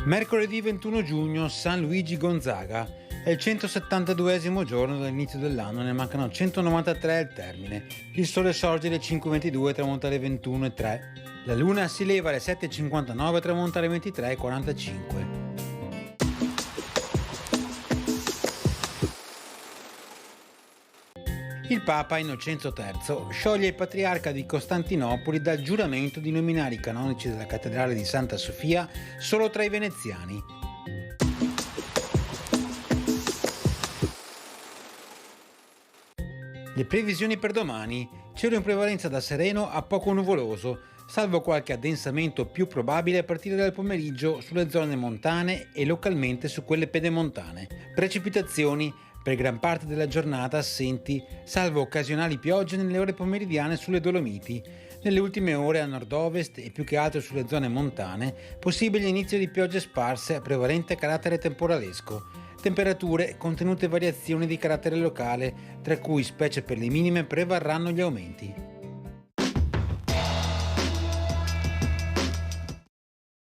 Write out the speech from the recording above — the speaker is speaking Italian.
Mercoledì 21 giugno, San Luigi Gonzaga. È il 172esimo giorno dall'inizio dell'anno, ne mancano 193 al termine. Il sole sorge alle 5:22 e tramonta alle 21:03. La luna si leva alle 7:59 e tramonta alle 23:45. Il Papa Innocenzo III scioglie il patriarca di Costantinopoli dal giuramento di nominare i canonici della cattedrale di Santa Sofia solo tra i veneziani. Le previsioni per domani: cielo in prevalenza da sereno a poco nuvoloso, salvo qualche addensamento più probabile a partire dal pomeriggio sulle zone montane e localmente su quelle pedemontane. Precipitazioni per gran parte della giornata assenti, salvo occasionali piogge nelle ore pomeridiane sulle Dolomiti. Nelle ultime ore a nord-ovest e più che altro sulle zone montane, possibile inizio di piogge sparse a prevalente carattere temporalesco. Temperature con tenute variazioni di carattere locale, tra cui, specie per le minime, prevarranno gli aumenti.